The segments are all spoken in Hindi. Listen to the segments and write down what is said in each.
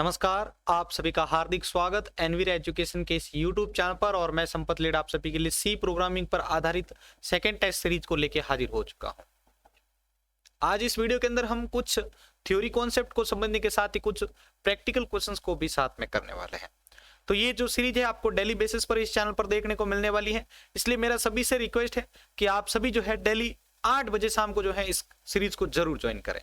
नमस्कार, आप सभी का हार्दिक स्वागत एनवीर एजुकेशन के इस यूट्यूब चैनल पर। और मैं संपत लेड आप सभी के लिए सी प्रोग्रामिंग पर आधारित सेकेंड टेस्ट सीरीज को लेकर हाजिर हो चुका हूं। आज इस वीडियो के अंदर हम कुछ थ्योरी कॉन्सेप्ट को समझने के साथ ही कुछ प्रैक्टिकल क्वेश्चंस को भी साथ में करने वाले हैं। तो ये जो सीरीज है आपको डेली बेसिस पर इस चैनल पर देखने को मिलने वाली है, इसलिए मेरा सभी से रिक्वेस्ट है कि आप सभी जो है डेली 8 बजे शाम को जो है इस सीरीज को जरूर ज्वाइन करें।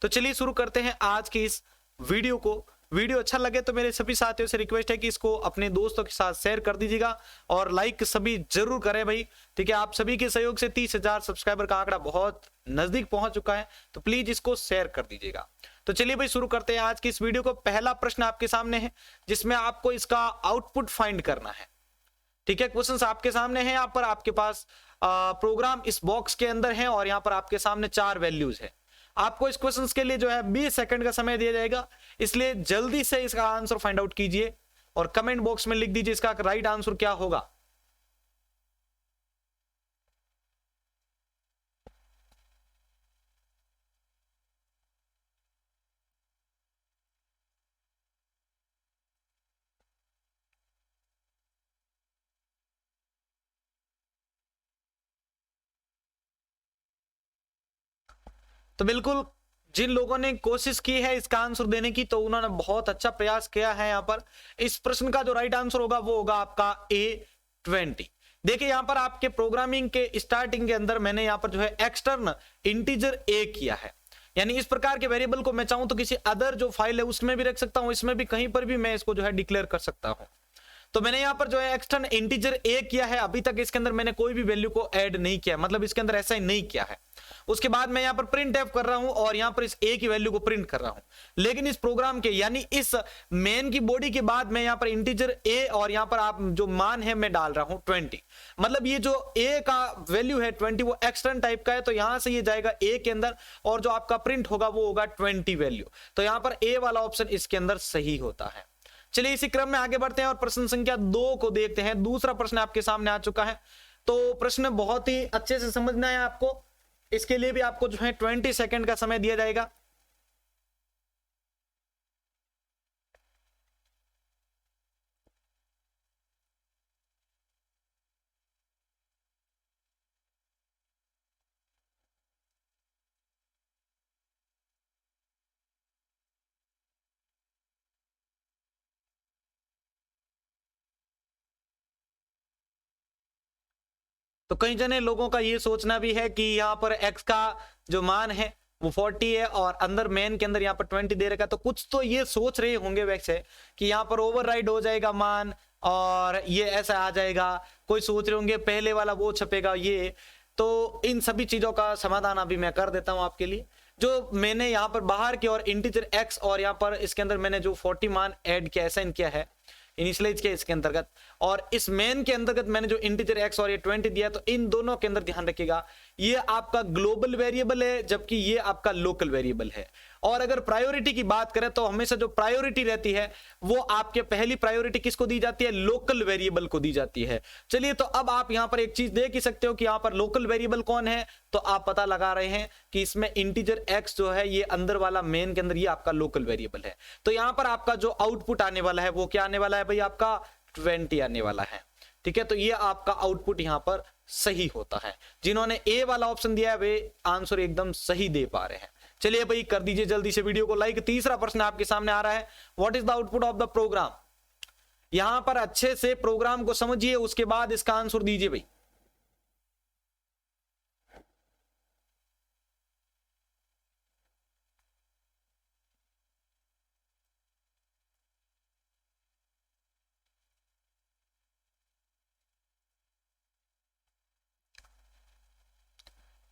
तो चलिए शुरू करते हैं आज की इस वीडियो को। वीडियो अच्छा लगे तो मेरे सभी साथियों से रिक्वेस्ट है कि इसको अपने दोस्तों के साथ शेयर कर दीजिएगा और लाइक सभी जरूर करें भाई। ठीक है, आप सभी के सहयोग से 30,000 सब्सक्राइबर का आंकड़ा बहुत नजदीक पहुंच चुका है, तो प्लीज इसको शेयर कर दीजिएगा। तो चलिए भाई शुरू करते हैं आज की इस वीडियो को। पहला प्रश्न आपके सामने है जिसमें आपको इसका आउटपुट फाइंड करना है। ठीक है, क्वेश्चन आपके सामने है। यहाँ पर आपके पास प्रोग्राम इस बॉक्स के अंदर है और यहाँ पर आपके सामने 4 वैल्यूज है। आपको इस क्वेश्चन के लिए जो है 20 सेकंड का समय दिया जाएगा, इसलिए जल्दी से इसका आंसर फाइंड आउट कीजिए और कमेंट बॉक्स में लिख दीजिए इसका राइट आंसर क्या होगा। तो बिल्कुल जिन लोगों ने कोशिश की है इसका आंसर देने की, तो उन्होंने बहुत अच्छा प्रयास किया है। यहां पर इस प्रश्न का जो राइट आंसर होगा वो होगा आपका A20। देखिए यहां पर आपके प्रोग्रामिंग के स्टार्टिंग के अंदर मैंने यहां पर जो है एक्सटर्न इंटीजर A किया है, यानी इस प्रकार के वेरिएबल को मैं चाहूं तो किसी अदर जो फाइल है उसमें भी रख सकता हूं, इसमें भी कहीं पर भी मैं इसको जो है डिक्लेयर कर सकता हूं। तो मैंने यहाँ पर जो है एक्सटर्न इंटीजर A किया है। अभी तक इसके अंदर मैंने कोई भी वैल्यू को ऐड नहीं किया, मतलब इसके अंदर ऐसा ही नहीं किया है। उसके बाद मैं यहाँ पर प्रिंट एफ कर रहा हूं और यहाँ पर इस A की वैल्यू को प्रिंट कर रहा हूं, लेकिन इस प्रोग्राम के यानी इस मेन की बॉडी के बाद मैं यहाँ पर इंटीजर A और यहाँ पर आप जो मान है मैं डाल रहा हूं 20। मतलब ये जो A का वैल्यू है 20 वो एक्सटर्न टाइप का है, तो यहां से ये जाएगा A के अंदर और जो आपका प्रिंट होगा वो होगा 20 वैल्यू। तो यहाँ पर A वाला ऑप्शन इसके अंदर सही होता है। चलिए इसी क्रम में आगे बढ़ते हैं और प्रश्न संख्या 2 को देखते हैं। दूसरा प्रश्न आपके सामने आ चुका है, तो प्रश्न बहुत ही अच्छे से समझना है आपको। इसके लिए भी आपको जो है 20 सेकंड का समय दिया जाएगा। तो कई जने लोगों का ये सोचना भी है कि यहाँ पर x का जो मान है वो 40 है और अंदर मेन के अंदर यहाँ पर 20 दे रखा है। तो कुछ तो ये सोच रहे होंगे वैसे कि यहाँ पर ओवरराइड हो जाएगा मान और ये ऐसा आ जाएगा। कोई सोच रहे होंगे पहले वाला वो छपेगा ये। तो इन सभी चीजों का समाधान अभी मैं कर देता हूं आपके लिए। जो मैंने यहाँ पर बाहर की और इंटीजर x और यहाँ पर इसके अंदर मैंने जो 40 मान ऐड किया, असाइन किया है इनिशियलाइज किया इसके अंतर्गत, और इस मेन के अंतर्गत मैंने जो इंटीजर x और ये 20 दिया, तो इन दोनों के अंदर ध्यान रखिएगा ये आपका ग्लोबल वेरिएबल है जबकि ये आपका लोकल वेरिएबल है। और अगर प्रायोरिटी की बात करें तो हमेशा जो प्रायोरिटी रहती है वो आपके पहली प्रायोरिटी किसको दी जाती है? लोकल वेरिएबल को दी जाती है। चलिए तो अब आप यहां पर एक चीज देख ही सकते हो कि यहां पर लोकल वेरिएबल कौन है, तो आप पता लगा रहे हैं कि इसमें इंटीजर x जो है ये अंदर वाला मेन के अंदर ये आपका लोकल वेरिएबल है। तो यहां पर आपका जो आउटपुट आने वाला है वो क्या आने वाला है भाई? आपका 20 आने वाला है। ठीक है, तो ये आपका आउटपुट यहां पर सही होता है। जिन्होंने ए वाला ऑप्शन दिया है वे आंसर एकदम सही दे पा रहे हैं। चलिए भाई कर दीजिए जल्दी से वीडियो को लाइक। तीसरा प्रश्न आपके सामने आ रहा है, what is the output of the program. यहां पर अच्छे से प्रोग्राम को समझिए, उसके बाद इसका आंसर दीजिए भाई।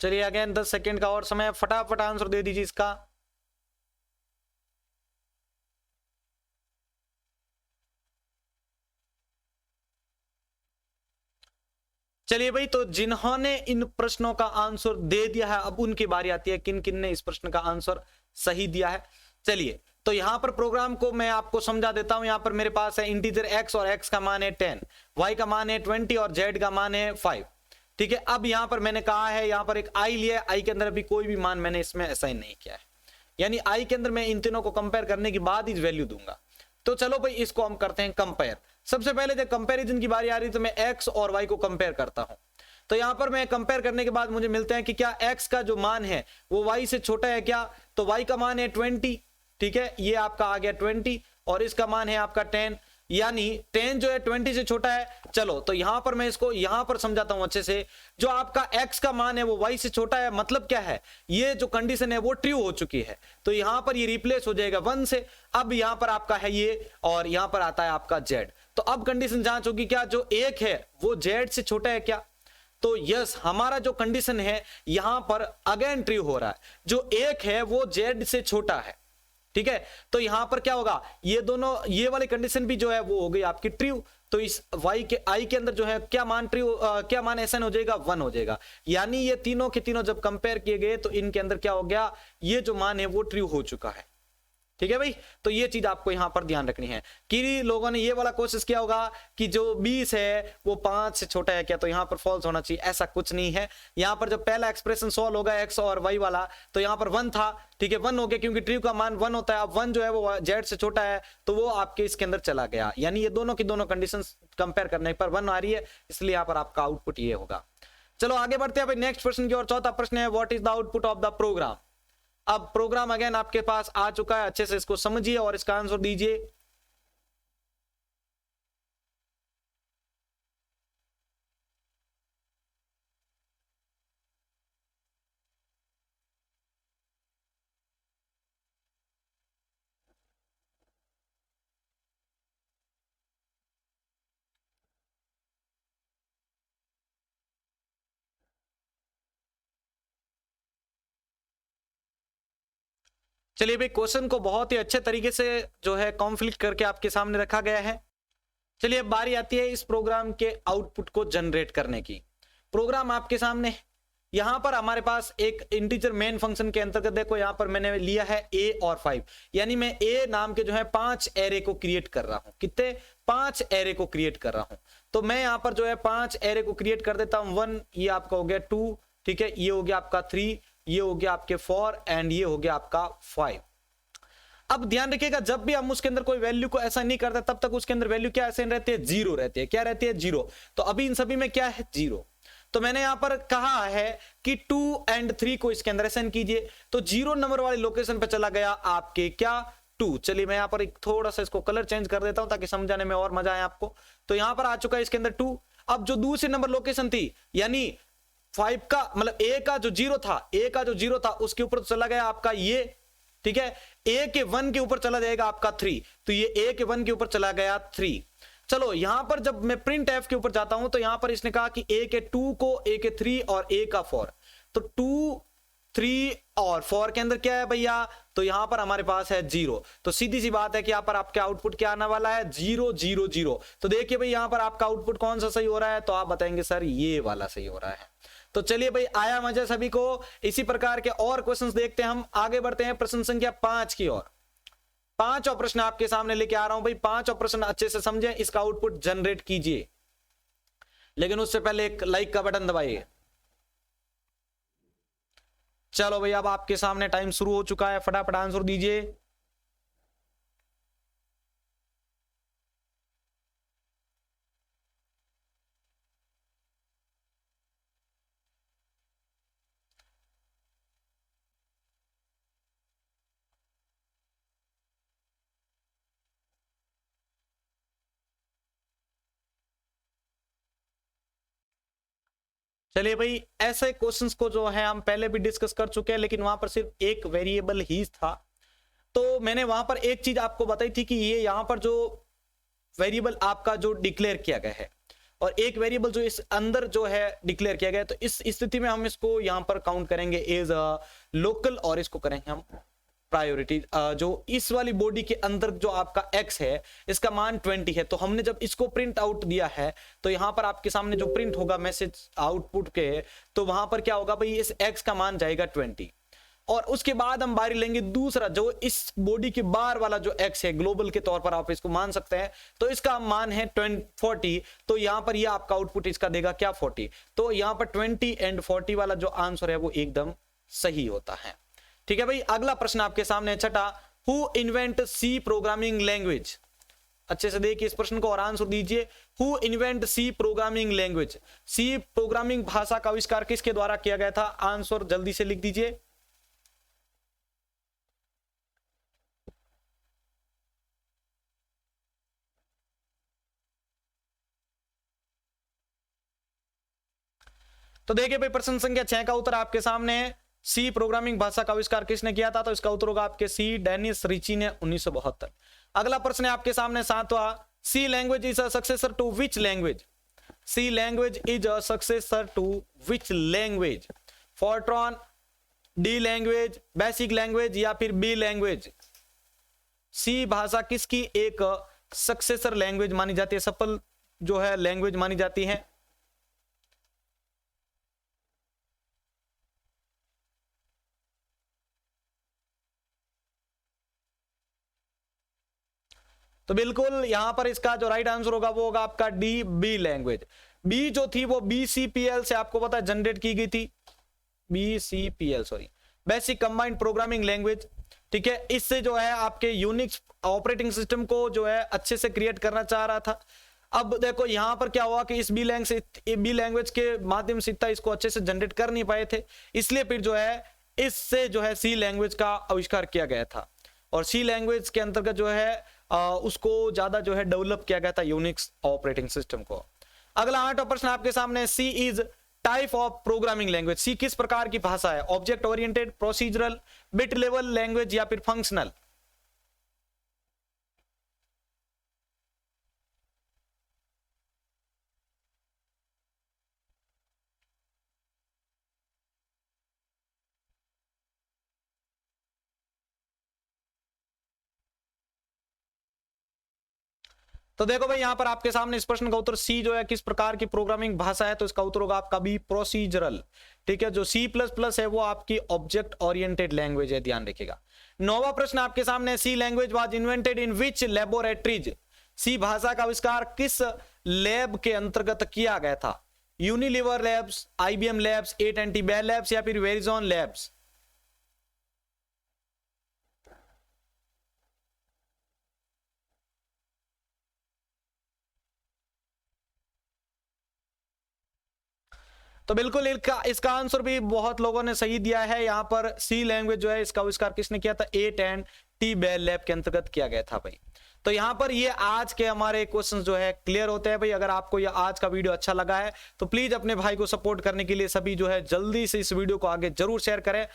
चलिए अगेन 10 सेकंड का और समय, फटाफट आंसर दे दीजिए इसका। चलिए भाई, तो जिन्होंने इन प्रश्नों का आंसर दे दिया है अब उनकी बारी आती है किन किन ने इस प्रश्न का आंसर सही दिया है। चलिए तो यहां पर प्रोग्राम को मैं आपको समझा देता हूं। यहां पर मेरे पास है इंटीजर x और x का मान है 10, y का मान है 20 और z का मान है 5। ठीक है, अब यहां पर मैंने कहा है यहां पर एक i लिया है, i के अंदर अभी कोई भी मान मैंने इसमें असाइन नहीं किया है। यानी आई के अंदर मैं इन तीनों को कंपेयर करने के बाद ही वैल्यू दूंगा। तो चलो भाई इसको हम करते हैं कंपेयर। सबसे पहले जब कंपैरिजन की बारी आ रही तो मैं एक्स और वाई को कंपेयर करता हूं। तो यहां पर मैं कंपेयर करने के बाद मुझे मिलते हैं कि क्या एक्स का जो मान है वो वाई से छोटा है क्या, तो वाई का मान है 20, ठीक है, ये आपका आ गया 20 और इसका मान है आपका 10, यानी 10 जो है 20 से छोटा है। चलो तो यहां पर मैं इसको यहां पर समझाता हूं अच्छे से। जो आपका x का मान है वो y से छोटा है, मतलब क्या है, ये जो कंडीशन है वो ट्रू हो चुकी है, तो यहां पर ये रिप्लेस हो जाएगा 1 से। अब यहां पर आपका है ये और यहां पर आता है आपका z। तो अब कंडीशन जांच होगी, क्या जो 1 है वो z से छोटा है क्या, तो यस हमारा जो कंडीशन है यहां पर अगेन ट्रू हो रहा है, जो 1 है वो z से छोटा है, ठीक है। तो यहां पर क्या होगा, ये दोनों ये वाली कंडीशन भी जो है वो हो गई आपकी ट्रू। तो इस y के i के अंदर जो है क्या मान ट्रू क्या मान ऐसा हो जाएगा 1 हो जाएगा, यानी ये तीनों के तीनों जब कंपेयर किए गए तो इनके अंदर क्या हो गया, ये जो मान है वो ट्रू हो चुका है, ठीक है भाई। तो ये चीज आपको यहां पर ध्यान रखनी है कि लोगों ने ये वाला कोशिश किया होगा कि जो 20 है वो 5 से छोटा है क्या, तो यहां पर फॉल्स होना चाहिए, ऐसा कुछ नहीं है। यहां पर जब पहला एक्सप्रेशन सॉल्व होगा एक्स और वाई वाला तो यहां पर 1 था, ठीक है, 1 हो गया क्योंकि ट्रू का मान 1 होता है। अब 1 जो है वो जेड से छोटा है तो वो आपके इसके अंदर चला गया, यानी ये दोनों की दोनों कंडीशन कंपेयर करने पर 1 आ रही है, इसलिए यहां पर आपका आउटपुट ये होगा। चलो आगे बढ़ते हैं भाई नेक्स्ट प्रश्न की ओर। चौथा प्रश्न है what is the output of the program. अब प्रोग्राम अगेन आपके पास आ चुका है, अच्छे से इसको समझिए और इसका आंसर दीजिए। चलिए भाई क्वेश्चन को बहुत ही अच्छे तरीके से जो है कॉन्फ्लिक्ट करके आपके सामने रखा गया है। चलिए अब बारी आती है इस प्रोग्राम के आउटपुट को जनरेट करने की। प्रोग्राम आपके सामने, यहां पर हमारे पास एक इंटीजर मेन फंक्शन के अंतर्गत देखो यहां पर मैंने लिया है a और 5, यानी मैं a नाम के जो है 5 एरे को क्रिएट कर रहा हूं। कितने, 5 एरे को क्रिएट कर रहा हूं। तो मैं यहां पर जो है 5 एरे को क्रिएट कर देता हूं। 1 ये आपका हो गया 2, ठीक है, ये हो गया आपका 3, ये हो गया आपके 4 एंड ये हो गया आपका 5। अब ध्यान रखिएगा जब भी हम उसके अंदर कोई वैल्यू को ऐसा नहीं करते तब तक उसके अंदर वैल्यू क्या ऐसे रहती है, 0 रहती है। क्या रहती है, 0। तो अभी इन सभी में क्या है, 0। तो मैंने यहां पर कहा है कि 2 एंड 3 को इसके अंदर असाइन कीजिए, तो 0 नंबर वाली लोकेशन पे चला गया आपके क्या, 2। चलिए मैं यहां पर एक थोड़ा सा इसको कलर चेंज कर देता हूं ताकि समझाने में और मजा आए आपको। तो यहां पर आ चुका है इसके अंदर 2। अब जो दूसरी नंबर लोकेशन थी यानी 5 का मतलब a का जो 0 था उसके ऊपर चला गया आपका ये, ठीक है, a के 1 के ऊपर चला जाएगा आपका 3, तो ये a के 1 के ऊपर चला गया 3। चलो यहां पर जब मैं प्रिंट एफ के ऊपर जाता हूं तो यहां पर इसने कहा कि a के 2 को a के 3 और a का 4, तो 2 3 और 4 के अंदर क्या है भैया, तो यहां पर हमारे पास है 0। तो सीधी सी बात है कि यहां पर आपका आउटपुट क्या आने वाला है, 0 0 0। तो देखिए भाई यहां पर आपका आउटपुट कौन सा सही हो रहा है, तो आप बताएंगे सर ये वाला सही हो रहा है। तो चलिए भाई आया मजा सभी को। इसी प्रकार के और क्वेश्चंस देखते हैं हम, आगे बढ़ते हैं प्रश्न संख्या 5 की ओर। 5वां प्रश्न आपके सामने लेके आ रहा हूं भाई। 5वां प्रश्न अच्छे से समझें, इसका आउटपुट जनरेट कीजिए, लेकिन उससे पहले एक लाइक का बटन दबाइए। चलो भाई अब आपके सामने टाइम शुरू हो चुका है, फटाफट आंसर दीजिए। चलिए भाई ऐसे क्वेश्चंस को जो है हम पहले भी डिस्कस कर चुके हैं, लेकिन वहां पर सिर्फ एक वेरिएबल ही था। तो मैंने वहां पर एक चीज आपको बताई थी कि ये यहां पर जो वेरिएबल आपका जो डिक्लेयर किया गया है और एक वेरिएबल जो इस अंदर जो है डिक्लेयर किया गया है, तो इस स्थिति में हम इसको यहां पर काउंट करेंगे एज लोकल और इसको करेंगे हम प्रायोरिटी। जो इस वाली बॉडी के अंदर जो आपका x है इसका मान 20 है। तो हमने जब इसको प्रिंट आउट दिया है तो यहां पर आपके सामने जो प्रिंट होगा मैसेज आउटपुट के, तो वहां पर क्या होगा भाई, इस x का मान जाएगा 20। और उसके बाद हम बारी लेंगे दूसरा जो इस बॉडी के बाहर वाला जो x है, ग्लोबल के तौर पर आप इसको मान सकते हैं, तो इसका मान है 40। तो यहां पर ये आपका आउटपुट इसका देगा क्या, 40। तो यहां पर 20 एंड 40 वाला जो आंसर है वो एकदम सही होता है। ठीक है भाई, अगला प्रश्न आपके सामने छठा, who invent C programming language. अच्छे से देखिए इस प्रश्न को और आंसर दीजिए। Who invent C programming language, C programming भाषा का आविष्कार किसके द्वारा किया गया था? आंसर जल्दी से लिख दीजिए। तो देखिए भाई प्रश्न संख्या 6 का उत्तर आपके सामने है, सी प्रोग्रामिंग भाषा का आविष्कार किसने किया था? तो इसका उत्तर होगा आपके सी, डेनिस रिची ने 1972। अगला प्रश्न है आपके सामने 7वां, C language is a successor to which language? C language is a successor to which language? Fortran, D language, basic language या फिर बी लैंग्वेज? सी भाषा किसकी एक सक्सेसर लैंग्वेज मानी जाती है, सफल जो है लैंग्वेज मानी जाती है? तो बिल्कुल यहां पर इसका जो राइट आंसर होगा वो होगा आपका डी, बी लैंग्वेज। बी जो थी वो बीसीपीएल से आपको पता है जनरेट की गई थी, BCPL sorry, basic combined programming language. ठीक है, इससे जो है आपके यूनिक्स ऑपरेटिंग सिस्टम को जो है अच्छे से क्रिएट करना चाह रहा था। अब देखो यहां पर क्या हुआ कि इस बी लैंग्वेज के माध्यम से इतना इसको अच्छे से जनरेट कर नहीं पाए थे, इसलिए फिर जो है इससे जो है सी लैंग्वेज का आविष्कार किया गया था और सी लैंग्वेज के अंतर्गत जो है उसको ज्यादा जो है डेवलप किया गया था यूनिक्स ऑपरेटिंग सिस्टम को। अगला 8वां प्रश्न आपके सामने, C is type of programming language. C किस प्रकार की भाषा है? Object oriented, procedural, bit level language या फिर फंक्शनल? तो देखो भाई यहां पर आपके सामने इस प्रश्न का उत्तर सी जो है किस प्रकार की प्रोग्रामिंग भाषा है, तो इसका उत्तर होगा आपका बी, प्रोसीजरल। ठीक है, जो सी प्लस प्लस है वो आपकी ऑब्जेक्ट ओरिएंटेड लैंग्वेज है, ध्यान रखिएगा। 9वां प्रश्न आपके सामने, C language was invented in which laboratories? C भाषा का आविष्कार किस लैब के अंतर्गत किया गया था? Unilever labs, IBM labs, AT&T Bell labs या फिर वेरिजॉन लैब्स? तो बिल्कुल इसका आंसर भी बहुत लोगों ने सही दिया है। यहां पर सी लैंग्वेज जो है इसका आविष्कार किसने किया था? AT&T बेल लैब के अंतर्गत किया गया था भाई। तो यहां पर ये आज के हमारे क्वेश्चन जो है क्लियर होते हैं भाई। अगर आपको ये आज का वीडियो अच्छा लगा है तो प्लीज अपने भाई को सपोर्ट करने के लिए सभी जो है जल्दी से इस वीडियो को आगे जरूर शेयर करें।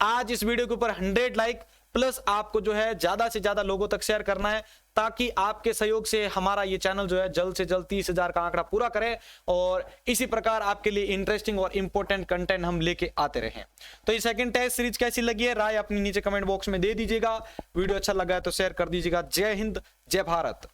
आज इस वीडियो के ऊपर 100 लाइक प्लस आपको जो है ज्यादा से ज्यादा लोगों तक शेयर करना है, ताकि आपके सहयोग से हमारा ये चैनल जो है जल्द से जल्द 30,000 का आंकड़ा पूरा करे और इसी प्रकार आपके लिए इंटरेस्टिंग और इंपॉर्टेंट कंटेंट हम लेके आते रहें। तो ये सेकंड टेस्ट सीरीज कैसी लगी है, राय अपनी नीचे कमेंट बॉक्स में दे दीजिएगा। वीडियो अच्छा लगा है तो शेयर कर दीजिएगा। जय हिंद, जय भारत।